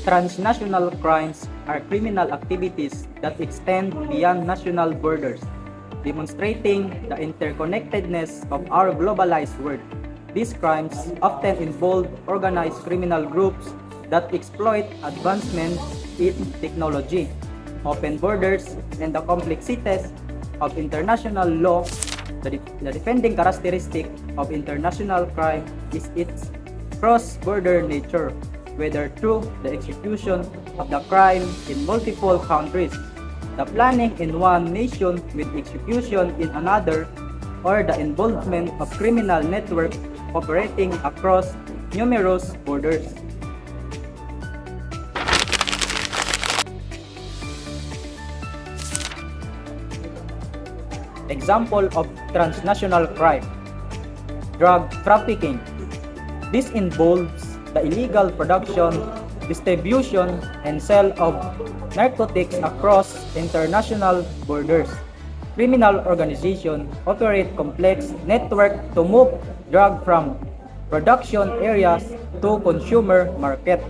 Transnational crimes are criminal activities that extend beyond national borders, demonstrating the interconnectedness of our globalized world. These crimes often involve organized criminal groups that exploit advancements in technology, open borders, and the complexities of international law. The defending characteristic of international crime is its cross-border nature, whether through the execution of the crime in multiple countries, the planning in one nation with execution in another, or the involvement of criminal networks operating across numerous borders. Example of transnational crime: drug trafficking. This involves the illegal production, distribution, and sale of narcotics across international borders. Criminal organizations operate complex networks to move drugs from production areas to consumer market.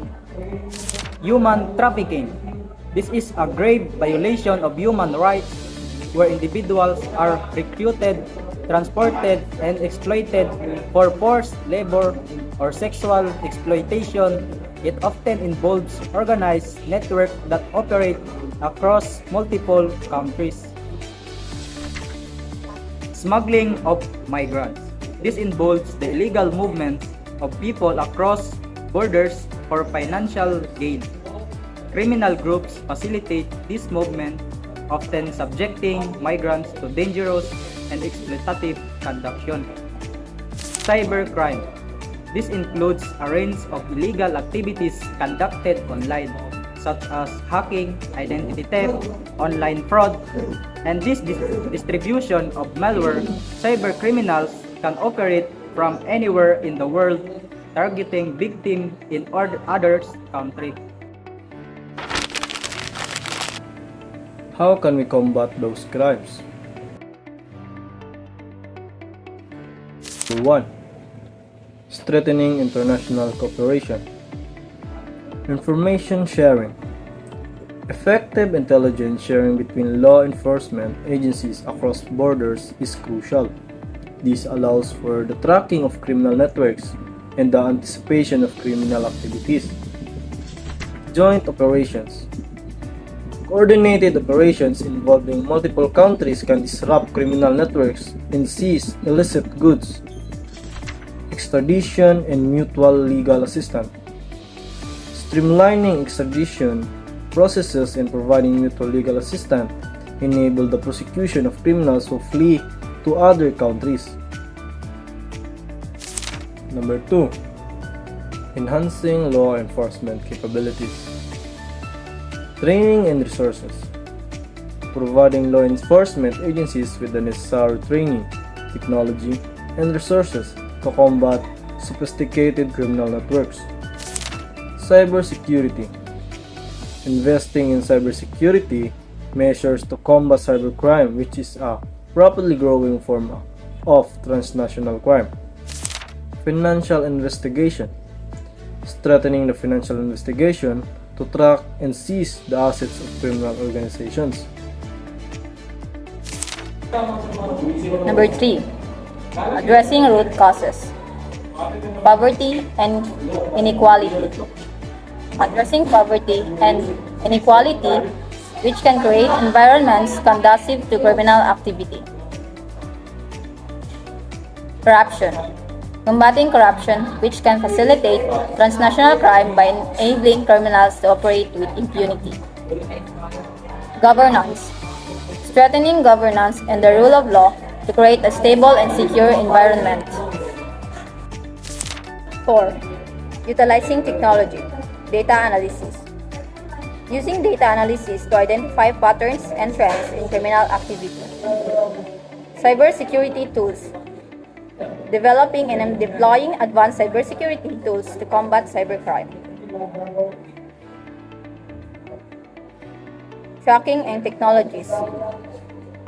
Human trafficking. This is a grave violation of human rights where individuals are recruited, transported, and exploited for forced labor or sexual exploitation. It often involves organized networks that operate across multiple countries. Smuggling of migrants. This involves the illegal movement of people across borders for financial gain. Criminal groups facilitate this movement, often subjecting migrants to dangerous and exploitative conduct. Cybercrime. This includes a range of illegal activities conducted online, such as hacking, identity theft, online fraud, and this distribution of malware. Cybercriminals can operate from anywhere in the world, targeting victims in others' countries. How can we combat those crimes? 1. Strengthening international cooperation. Information sharing. Effective intelligence sharing between law enforcement agencies across borders is crucial. This allows for the tracking of criminal networks and the anticipation of criminal activities. Joint operations. Coordinated operations involving multiple countries can disrupt criminal networks and seize illicit goods. Extradition and mutual legal assistance. Streamlining extradition processes and providing mutual legal assistance enable the prosecution of criminals who flee to other countries. Number 2. Enhancing law enforcement capabilities. Training and resources. Providing law enforcement agencies with the necessary training, technology, and resources to combat sophisticated criminal networks. Cybersecurity. Investing in cybersecurity measures to combat cybercrime, which is a rapidly growing form of transnational crime. Financial investigation. Strengthening the financial investigation to track and seize the assets of criminal organizations. Number 3. Addressing root causes. Poverty and inequality. Addressing poverty and inequality, which can create environments conducive to criminal activity. Corruption. Combating corruption, which can facilitate transnational crime by enabling criminals to operate with impunity. Governance. Strengthening governance and the rule of law to create a stable and secure environment. 4. Utilizing technology. Data analysis. Using data analysis to identify patterns and trends in criminal activity. Cybersecurity tools. Developing and deploying advanced cybersecurity tools to combat cybercrime. Tracking and technologies.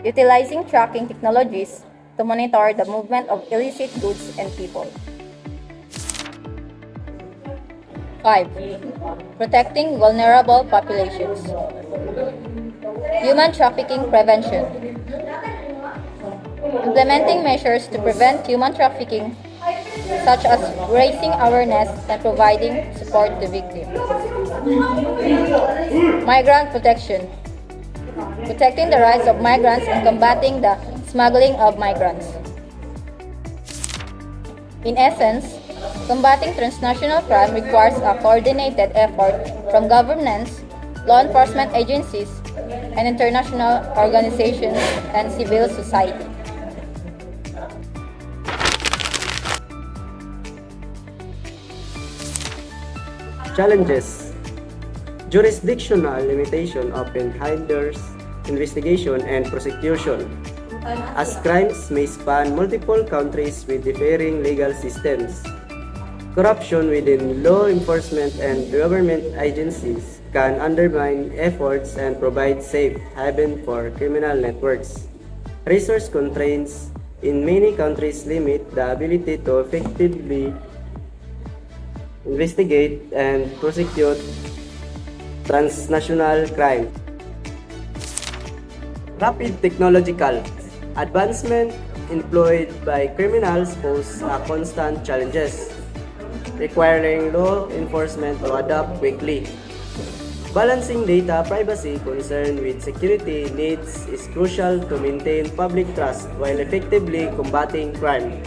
Utilizing tracking technologies to monitor the movement of illicit goods and people. 5. Protecting vulnerable populations. Human trafficking prevention. Implementing measures to prevent human trafficking, such as raising awareness and providing support to victims. Migrant protection. Protecting the rights of migrants and combating the smuggling of migrants. In essence, combating transnational crime requires a coordinated effort from governments, law enforcement agencies, and international organizations and civil society. Challenges. Jurisdictional limitation often hinders investigation and prosecution, as crimes may span multiple countries with differing legal systems. Corruption within law enforcement and government agencies can undermine efforts and provide safe haven for criminal networks. Resource constraints in many countries limit the ability to effectively investigate and prosecute transnational crime. Rapid technological advancement employed by criminals pose constant challenges, requiring law enforcement to adapt quickly. Balancing data privacy concern with security needs is crucial to maintain public trust while effectively combating crime.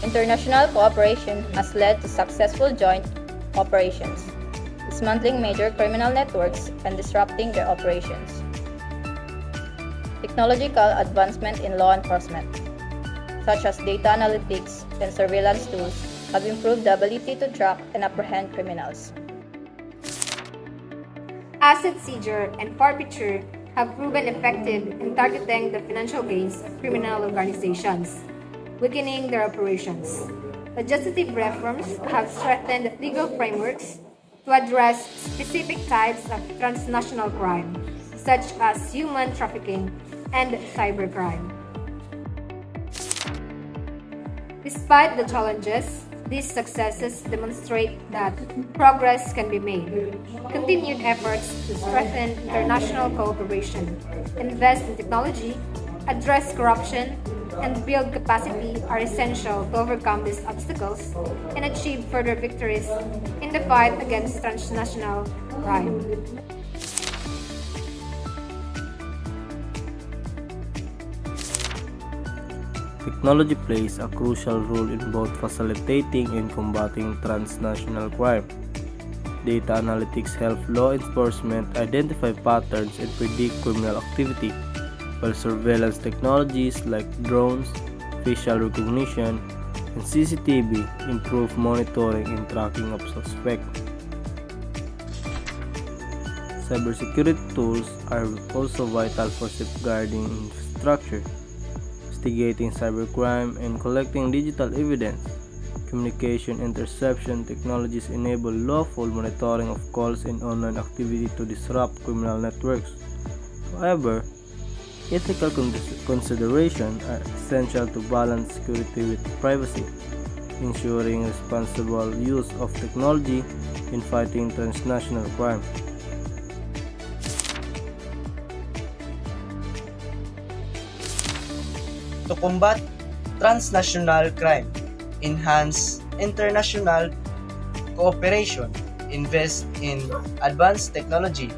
International cooperation has led to successful joint operations, dismantling major criminal networks and disrupting their operations. Technological advancement in law enforcement, such as data analytics and surveillance tools, have improved the ability to track and apprehend criminals. Asset seizure and forfeiture have proven effective in targeting the financial gains of criminal organizations, weakening their operations. Legislative reforms have strengthened legal frameworks to address specific types of transnational crime, such as human trafficking and cybercrime. Despite the challenges, these successes demonstrate that progress can be made. Continued efforts to strengthen international cooperation, invest in technology, address corruption, and build capacity are essential to overcome these obstacles and achieve further victories in the fight against transnational crime. Technology plays a crucial role in both facilitating and combating transnational crime. Data analytics help law enforcement identify patterns and predict criminal activity, while surveillance technologies like drones, facial recognition, and CCTV improve monitoring and tracking of suspects. Cybersecurity tools are also vital for safeguarding infrastructure, investigating cybercrime, and collecting digital evidence. Communication interception technologies enable lawful monitoring of calls and online activity to disrupt criminal networks. However, ethical considerations are essential to balance security with privacy, ensuring responsible use of technology in fighting transnational crime. To combat transnational crime, enhance international cooperation, invest in advanced technology,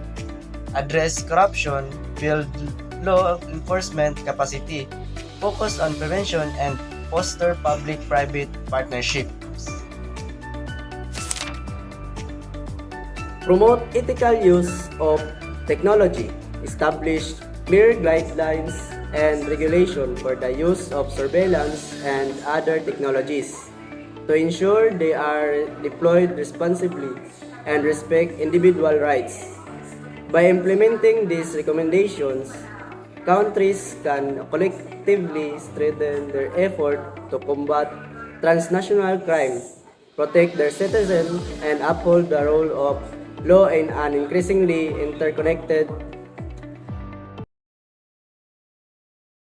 address corruption, build law enforcement capacity, focus on prevention, and foster public-private partnerships. Promote ethical use of technology, establish clear guidelines and regulation for the use of surveillance and other technologies to ensure they are deployed responsibly and respect individual rights. By implementing these recommendations, countries can collectively strengthen their effort to combat transnational crime, protect their citizens, and uphold the role of law in an increasingly interconnected